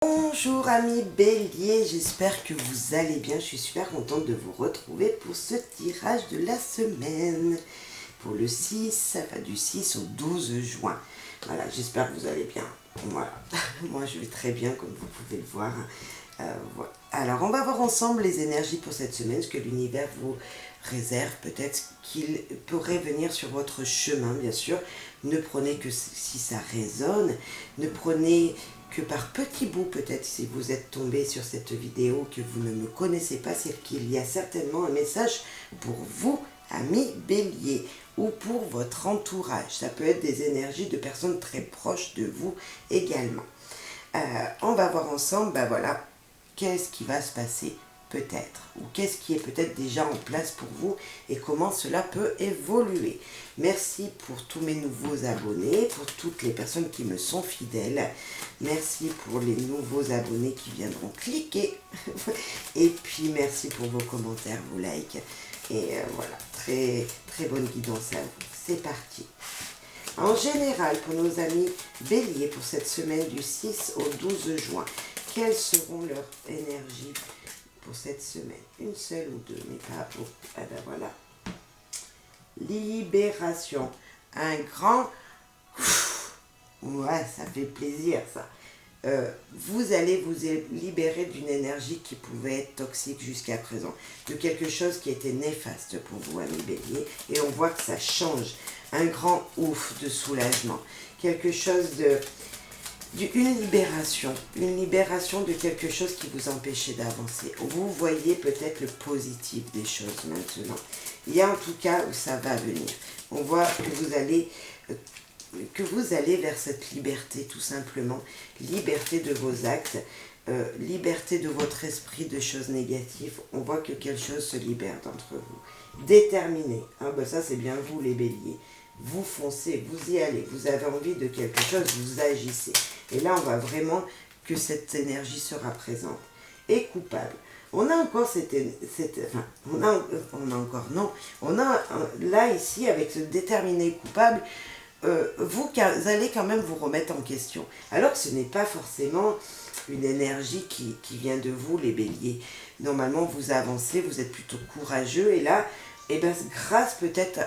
Bonjour amis béliers, j'espère que vous allez bien. Je suis super contente de vous retrouver pour ce tirage de la semaine. Pour le 6, ça va du 6 au 12 juin. Voilà, j'espère que vous allez bien. Voilà, moi je vais très bien comme vous pouvez le voir. Voilà. Alors on va voir ensemble les énergies pour cette semaine, ce que l'univers vous réserve, peut-être qu'il pourrait venir sur votre chemin, bien sûr. Ne prenez que si ça résonne, ne prenez que par petits bouts, peut-être si vous êtes tombé sur cette vidéo que vous ne me connaissez pas, c'est qu'il y a certainement un message pour vous, amis béliers, ou pour votre entourage. Ça peut être des énergies de personnes très proches de vous également. On va voir ensemble, voilà, qu'est-ce qui va se passer peut-être, ou qu'est-ce qui est peut-être déjà en place pour vous et comment cela peut évoluer. Merci pour tous mes nouveaux abonnés, pour toutes les personnes qui me sont fidèles. Merci pour les nouveaux abonnés qui viendront cliquer. Et puis merci pour vos commentaires, vos likes. Et voilà, très, très bonne guidance à vous. C'est parti. En général, pour nos amis béliers, pour cette semaine du 6 au 12 juin, quelles seront leurs énergies pour cette semaine? Une seule ou deux, mais pas pour... Ah ben voilà. Libération. Un grand... Ouais, ça fait plaisir ça. Vous allez vous libérer d'une énergie qui pouvait être toxique jusqu'à présent, de quelque chose qui était néfaste pour vous, amis béliers, et on voit que ça change. Un grand ouf de soulagement, quelque chose une libération de quelque chose qui vous empêchait d'avancer. Vous voyez peut-être le positif des choses maintenant. Il y a en tout cas où ça va venir. On voit que vous allez vers cette liberté tout simplement, liberté de vos actes, liberté de votre esprit de choses négatives. On voit que quelque chose se libère d'entre vous. Déterminé, ça c'est bien vous les béliers. Vous foncez, vous y allez, vous avez envie de quelque chose, vous agissez. Et là, on voit vraiment que cette énergie sera présente. Et coupable. On a encore là, ici, avec ce déterminé coupable, vous allez quand même vous remettre en question. Alors que ce n'est pas forcément une énergie qui vient de vous, les béliers. Normalement, vous avancez, vous êtes plutôt courageux, et là, grâce peut-être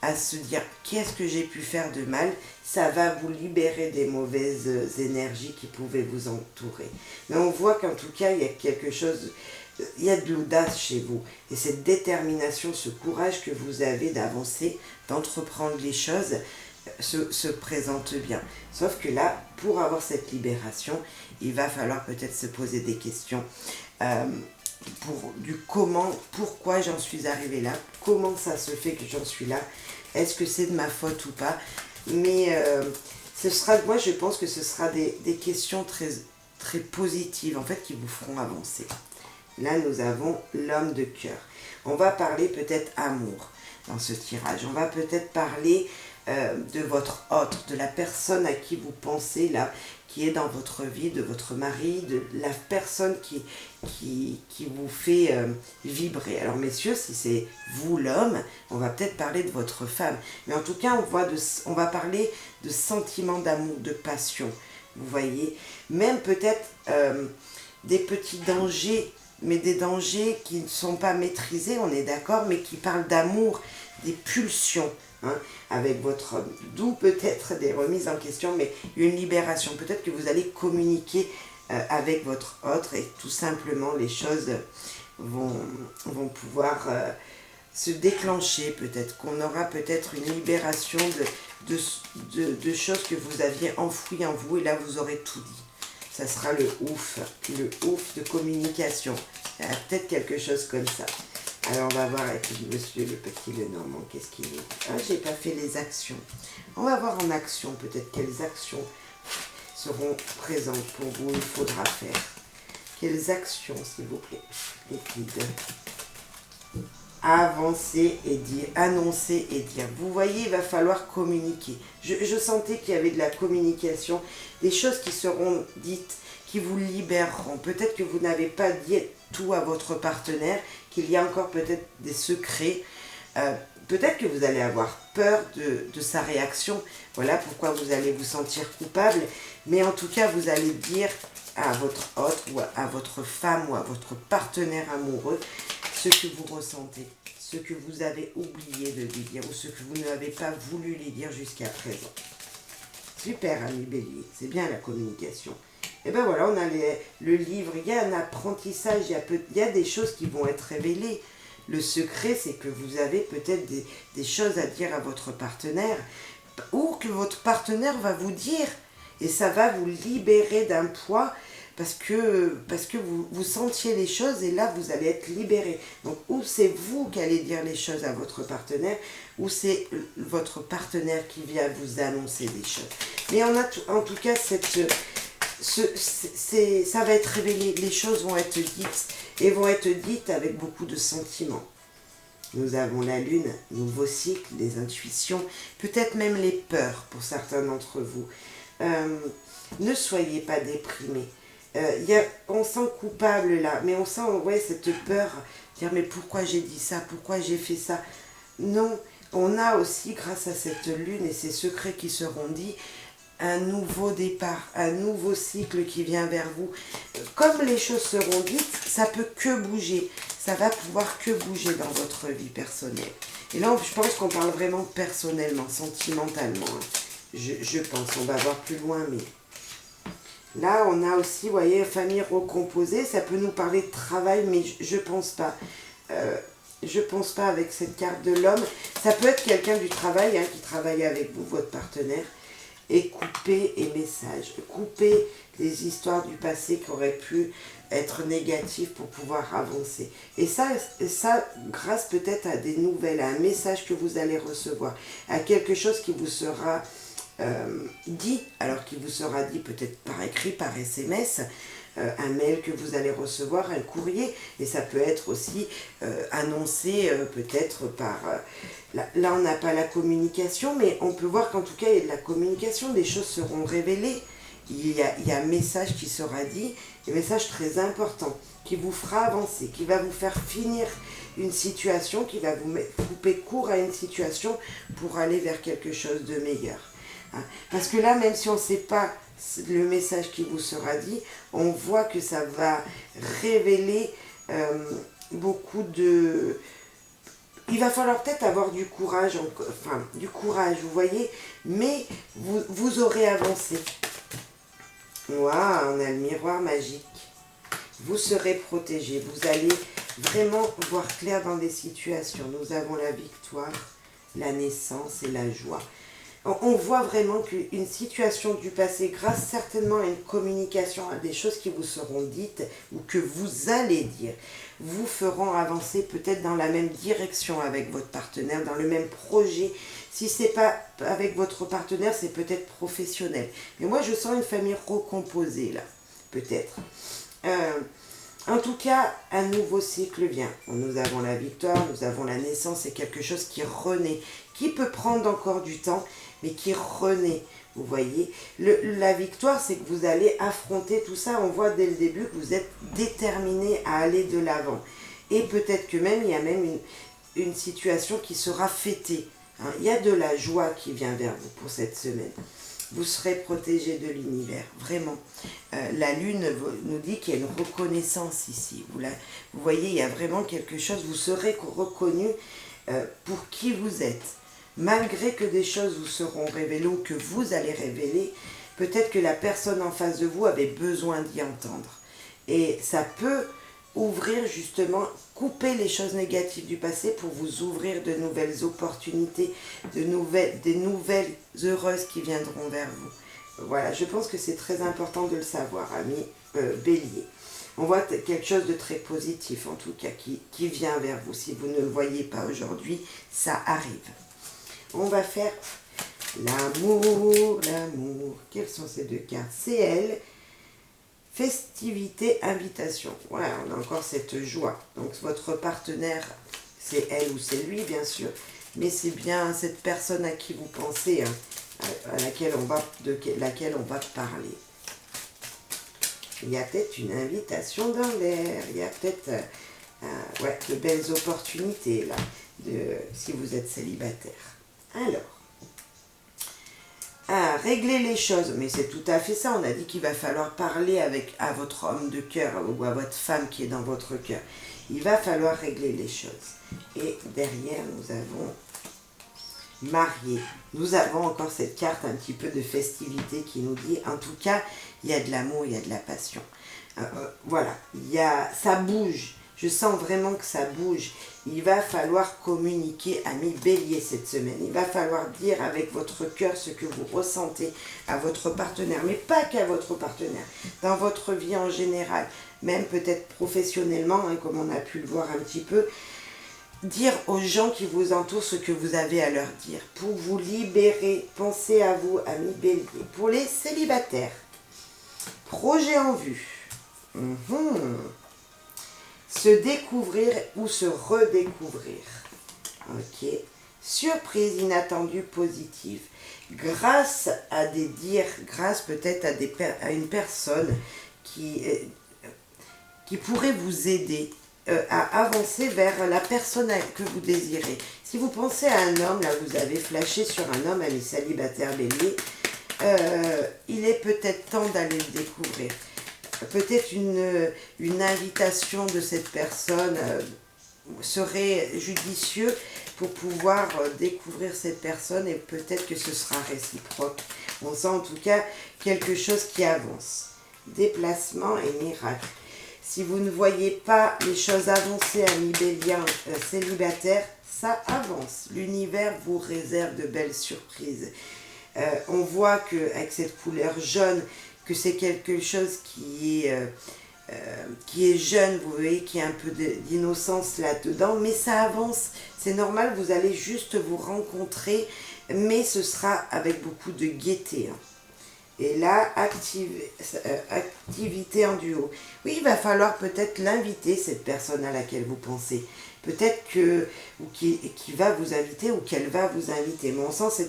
à se dire qu'est-ce que j'ai pu faire de mal, ça va vous libérer des mauvaises énergies qui pouvaient vous entourer. Mais on voit qu'en tout cas, il y a quelque chose, il y a de l'audace chez vous. Et cette détermination, ce courage que vous avez d'avancer, d'entreprendre les choses, se présente bien. Sauf que là, pour avoir cette libération, il va falloir peut-être se poser des questions. Pourquoi j'en suis arrivée là, comment ça se fait que j'en suis là, est-ce que c'est de ma faute ou pas, mais moi je pense que ce sera des questions très, très positives en fait qui vous feront avancer. Là nous avons l'homme de cœur. On va parler peut-être amour dans ce tirage, on va peut-être parler de votre autre, de la personne à qui vous pensez là, qui est dans votre vie, de votre mari, de la personne qui vous fait vibrer. Alors messieurs, si c'est vous l'homme, on va peut-être parler de votre femme. Mais en tout cas, on va parler de sentiments d'amour, de passion. Vous voyez, même peut-être des petits dangers, mais des dangers qui ne sont pas maîtrisés, on est d'accord, mais qui parlent d'amour, des pulsions. Avec votre homme, d'où peut-être des remises en question, mais une libération. Peut-être que vous allez communiquer avec votre autre et tout simplement les choses vont pouvoir se déclencher. Peut-être qu'on aura peut-être une libération de choses que vous aviez enfouies en vous, et là vous aurez tout dit. Ça sera le ouf de communication. Il y a peut-être quelque chose comme ça. Alors on va voir avec monsieur le petit Lenormand, qu'est-ce qu'il est. J'ai pas fait les actions. On va voir en action peut-être quelles actions seront présentes pour vous, il faudra faire. Quelles actions, s'il vous plaît, les guides. Avancer et dire, annoncer et dire. Vous voyez, il va falloir communiquer. Je sentais qu'il y avait de la communication, des choses qui seront dites, qui vous libéreront. Peut-être que vous n'avez pas dit tout à votre partenaire, qu'il y a encore peut-être des secrets. Peut-être que vous allez avoir peur de sa réaction. Voilà pourquoi vous allez vous sentir coupable. Mais en tout cas, vous allez dire à votre hôte ou à votre femme ou à votre partenaire amoureux ce que vous ressentez, ce que vous avez oublié de lui dire ou ce que vous n'avez pas voulu lui dire jusqu'à présent. Super, ami Bélier, c'est bien la communication. Et ben voilà, on a le livre, il y a un apprentissage, il y a des choses qui vont être révélées. Le secret, c'est que vous avez peut-être des choses à dire à votre partenaire ou que votre partenaire va vous dire et ça va vous libérer d'un poids parce que vous sentiez les choses et là, vous allez être libéré. Donc, ou c'est vous qui allez dire les choses à votre partenaire ou c'est votre partenaire qui vient vous annoncer des choses. Mais on a en tout cas ça va être révélé, les choses vont être dites et vont être dites avec beaucoup de sentiments. Nous avons la lune, nouveau cycle, les intuitions, peut-être même les peurs pour certains d'entre vous. Ne soyez pas déprimés. On sent coupable là, mais on sent cette peur, dire mais pourquoi j'ai dit ça, pourquoi j'ai fait ça. Non, on a aussi grâce à cette lune et ces secrets qui seront dits, un nouveau départ, un nouveau cycle qui vient vers vous. Comme les choses seront dites, ça peut que bouger. Ça va pouvoir que bouger dans votre vie personnelle. Et là, je pense qu'on parle vraiment personnellement, sentimentalement. Je pense, on va voir plus loin, mais... Là, on a aussi, vous voyez, famille recomposée. Ça peut nous parler de travail, mais je pense pas. Je pense pas avec cette carte de l'homme. Ça peut être quelqu'un du travail qui travaille avec vous, votre partenaire. Et couper les messages, couper les histoires du passé qui auraient pu être négatives pour pouvoir avancer. Et ça grâce peut-être à des nouvelles, à un message que vous allez recevoir, à quelque chose qui vous sera dit, alors qui vous sera dit peut-être par écrit, par SMS, un mail que vous allez recevoir, un courrier, et ça peut être aussi annoncé peut-être par... Là, on n'a pas la communication, mais on peut voir qu'en tout cas, il y a de la communication, des choses seront révélées. Il y a un message qui sera dit, un message très important, qui vous fera avancer, qui va vous faire finir une situation, qui va vous couper court à une situation pour aller vers quelque chose de meilleur. Parce que là, même si on ne sait pas le message qui vous sera dit, on voit que ça va révéler beaucoup de... Il va falloir peut-être avoir du courage, vous voyez, mais vous aurez avancé. Waouh, on a le miroir magique. Vous serez protégé, vous allez vraiment voir clair dans des situations. Nous avons la victoire, la naissance et la joie. On voit vraiment qu'une situation du passé, grâce certainement à une communication, à des choses qui vous seront dites ou que vous allez dire, vous feront avancer peut-être dans la même direction avec votre partenaire, dans le même projet. Si ce n'est pas avec votre partenaire, c'est peut-être professionnel. Mais moi, je sens une famille recomposée là, peut-être. En tout cas, un nouveau cycle vient. Nous avons la victoire, nous avons la naissance, c'est quelque chose qui renaît, qui peut prendre encore du temps, mais qui renaît. Vous voyez, la victoire, c'est que vous allez affronter tout ça. On voit dès le début que vous êtes déterminé à aller de l'avant. Et peut-être que même, il y a même une situation qui sera fêtée. Il y a de la joie qui vient vers vous pour cette semaine. Vous serez protégé de l'univers, vraiment. La lune nous dit qu'il y a une reconnaissance ici. Vous voyez, il y a vraiment quelque chose. Vous serez reconnu pour qui vous êtes. Malgré que des choses vous seront révélées ou que vous allez révéler, peut-être que la personne en face de vous avait besoin d'y entendre. Et ça peut ouvrir justement, couper les choses négatives du passé pour vous ouvrir de nouvelles opportunités, des nouvelles heureuses qui viendront vers vous. Voilà, je pense que c'est très important de le savoir, ami Bélier. On voit quelque chose de très positif, en tout cas, qui vient vers vous. Si vous ne le voyez pas aujourd'hui, ça arrive. On va faire l'amour. Quelles sont ces deux cartes? C'est elle. Festivité, invitation. Voilà, on a encore cette joie. Donc votre partenaire, c'est elle ou c'est lui, bien sûr. Mais c'est bien cette personne à qui vous pensez, de laquelle on va parler. Il y a peut-être une invitation dans l'air. Il y a peut-être de belles opportunités, là, si vous êtes célibataire. Alors, régler les choses. Mais c'est tout à fait ça. On a dit qu'il va falloir parler à votre homme de cœur ou à votre femme qui est dans votre cœur. Il va falloir régler les choses. Et derrière, nous avons marié. Nous avons encore cette carte un petit peu de festivité qui nous dit, en tout cas, il y a de l'amour, il y a de la passion. Voilà, ça bouge. Je sens vraiment que ça bouge. Il va falloir communiquer, amis Bélier, cette semaine. Il va falloir dire avec votre cœur ce que vous ressentez à votre partenaire, mais pas qu'à votre partenaire, dans votre vie en général, même peut-être professionnellement, hein, comme on a pu le voir un petit peu. Dire aux gens qui vous entourent ce que vous avez à leur dire, pour vous libérer. Pensez à vous, amis Bélier. Pour les célibataires, projet en vue. Se découvrir ou se redécouvrir. Ok. Surprise inattendue positive. Grâce à des dires, grâce peut-être à une personne qui pourrait vous aider à avancer vers la personne que vous désirez. Si vous pensez à un homme, là vous avez flashé sur un homme, amis célibataires Bélier, il est peut-être temps d'aller le découvrir. Peut-être une invitation de cette personne serait judicieux pour pouvoir découvrir cette personne et peut-être que ce sera réciproque. On sent en tout cas quelque chose qui avance. Déplacement et miracle. Si vous ne voyez pas les choses avancer, amis Béliens célibataires, ça avance. L'univers vous réserve de belles surprises. On voit qu'avec cette couleur jaune, que c'est quelque chose qui est jeune, vous voyez, qui a un peu d'innocence là-dedans, mais ça avance, c'est normal, vous allez juste vous rencontrer, mais ce sera avec beaucoup de gaieté. Hein. Et là, activité en duo. Oui, il va falloir peut-être l'inviter, cette personne à laquelle vous pensez. Peut-être qui va vous inviter ou qu'elle va vous inviter. Mais on sent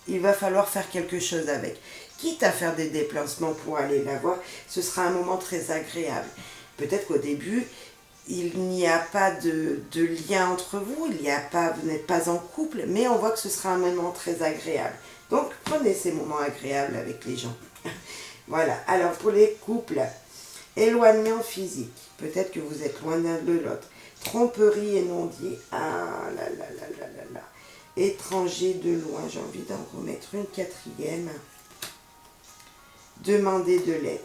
il va falloir faire quelque chose avec. Quitte à faire des déplacements pour aller la voir, ce sera un moment très agréable. Peut-être qu'au début, il n'y a pas de lien entre vous, vous n'êtes pas en couple, mais on voit que ce sera un moment très agréable. Donc, prenez ces moments agréables avec les gens. Voilà. Alors, pour les couples, éloignement physique. Peut-être que vous êtes loin l'un de l'autre. Tromperie et non-dit. Ah là là là là là là. Étranger de loin. J'ai envie d'en remettre une quatrième. Demander de l'aide.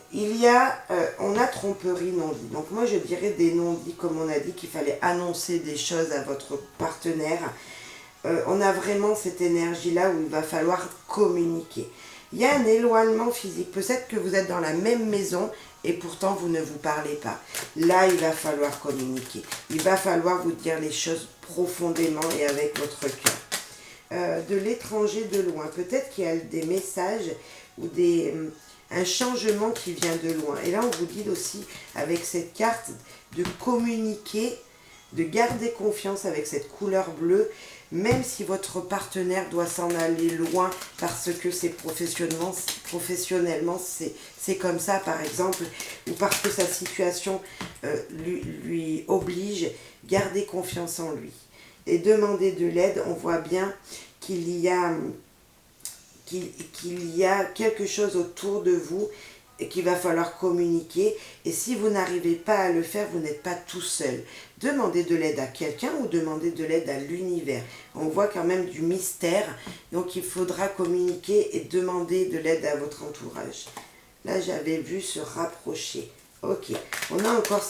On a tromperie non-dit. Donc moi je dirais des non-dits, comme on a dit qu'il fallait annoncer des choses à votre partenaire. On a vraiment cette énergie-là où il va falloir communiquer. Il y a un éloignement physique. Peut-être que vous êtes dans la même maison et pourtant vous ne vous parlez pas. Là, il va falloir communiquer. Il va falloir vous dire les choses profondément et avec votre cœur. De l'étranger de loin. Peut-être qu'il y a des messages ou un changement qui vient de loin. Et là, on vous dit aussi, avec cette carte, de communiquer, de garder confiance avec cette couleur bleue, même si votre partenaire doit s'en aller loin parce que c'est professionnellement c'est comme ça, par exemple, ou parce que sa situation lui oblige, gardez confiance en lui. Et demander de l'aide, on voit bien qu'il y a quelque chose autour de vous et qu'il va falloir communiquer. Et si vous n'arrivez pas à le faire, vous n'êtes pas tout seul. Demandez de l'aide à quelqu'un ou demandez de l'aide à l'univers. On voit quand même du mystère, donc il faudra communiquer et demander de l'aide à votre entourage. Là, j'avais vu se rapprocher. Ok, on a encore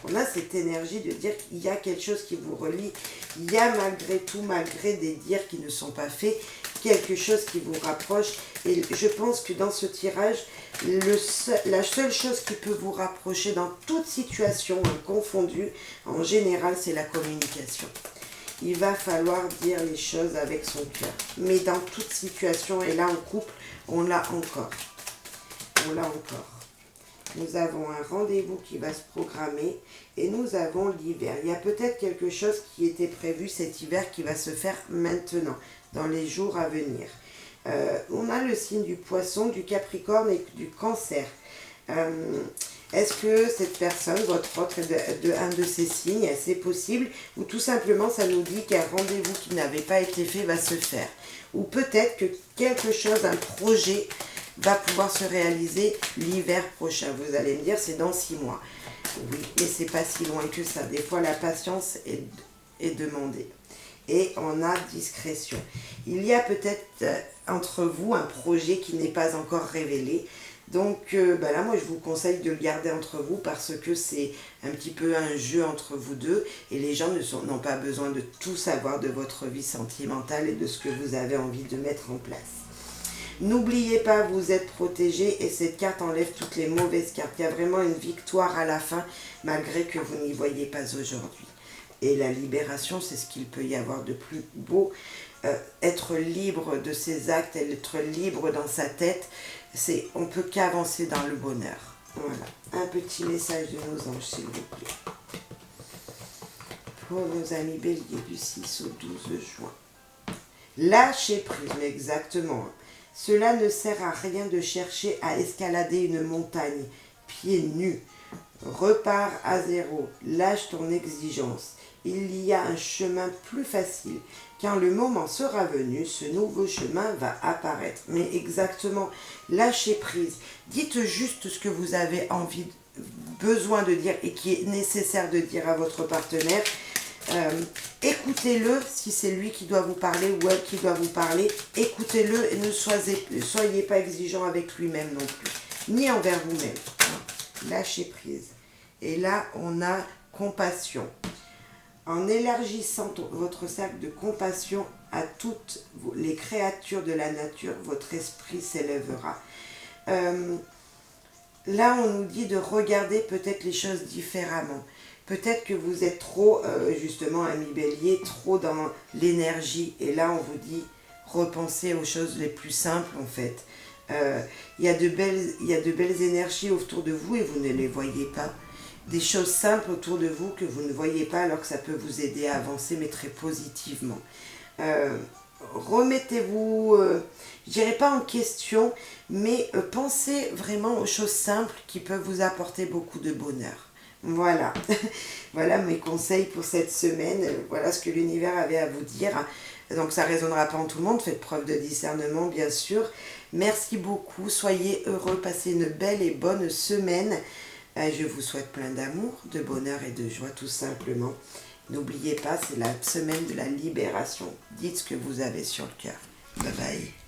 on a cette énergie de dire qu'il y a quelque chose qui vous relie. Il y a malgré tout, malgré des dires qui ne sont pas faits, quelque chose qui vous rapproche. Et je pense que dans ce tirage, la seule chose qui peut vous rapprocher dans toute situation confondue, en général, c'est la communication. Il va falloir dire les choses avec son cœur. Mais dans toute situation, et là en couple, on l'a encore. On l'a encore. Nous avons un rendez-vous qui va se programmer et nous avons l'hiver. Il y a peut-être quelque chose qui était prévu cet hiver qui va se faire maintenant, dans les jours à venir. On a le signe du poisson, du capricorne et du cancer. Est-ce que cette personne, votre autre, est de un de ces signes? C'est possible. Ou tout simplement, ça nous dit qu'un rendez-vous qui n'avait pas été fait va se faire. Ou peut-être que quelque chose, un projet, va pouvoir se réaliser l'hiver prochain. Vous allez me dire, c'est dans 6 mois. Oui, mais c'est pas si loin que ça. Des fois, la patience est demandée. Et on a discrétion. Il y a peut-être entre vous un projet qui n'est pas encore révélé. Donc là, moi, je vous conseille de le garder entre vous parce que c'est un petit peu un jeu entre vous deux et les gens n'ont pas besoin de tout savoir de votre vie sentimentale et de ce que vous avez envie de mettre en place. N'oubliez pas, vous êtes protégé et cette carte enlève toutes les mauvaises cartes. Il y a vraiment une victoire à la fin malgré que vous n'y voyez pas aujourd'hui. Et la libération, c'est ce qu'il peut y avoir de plus beau. Être libre de ses actes, être libre dans sa tête, on ne peut qu'avancer dans le bonheur. Voilà, un petit message de nos anges, s'il vous plaît. Pour nos amis béliers du 6 au 12 juin. Lâchez prise, exactement. Cela ne sert à rien de chercher à escalader une montagne, pieds nus. Repars à zéro, lâche ton exigence. Il y a un chemin plus facile. Quand le moment sera venu, ce nouveau chemin va apparaître. Mais exactement, lâchez prise. Dites juste ce que vous avez envie, besoin de dire et qui est nécessaire de dire à votre partenaire. Écoutez-le si c'est lui qui doit vous parler ou elle qui doit vous parler. Écoutez-le et ne soyez pas exigeant avec lui-même non plus, ni envers vous-même. Lâchez prise. Et là, on a compassion. En élargissant votre cercle de compassion à toutes les créatures de la nature, votre esprit s'élèvera. Là, on nous dit de regarder peut-être les choses différemment. Peut-être que vous êtes trop, justement, ami bélier, trop dans l'énergie. Et là, on vous dit, repensez aux choses les plus simples, en fait. Il y a de belles énergies autour de vous et vous ne les voyez pas. Des choses simples autour de vous que vous ne voyez pas alors que ça peut vous aider à avancer, mais très positivement. Remettez-vous, je dirais pas en question, mais pensez vraiment aux choses simples qui peuvent vous apporter beaucoup de bonheur. Voilà, voilà mes conseils pour cette semaine, voilà ce que l'univers avait à vous dire. Donc ça ne résonnera pas en tout le monde, faites preuve de discernement bien sûr. Merci beaucoup, soyez heureux, passez une belle et bonne semaine. Je vous souhaite plein d'amour, de bonheur et de joie tout simplement. N'oubliez pas, c'est la semaine de la libération. Dites ce que vous avez sur le cœur. Bye bye.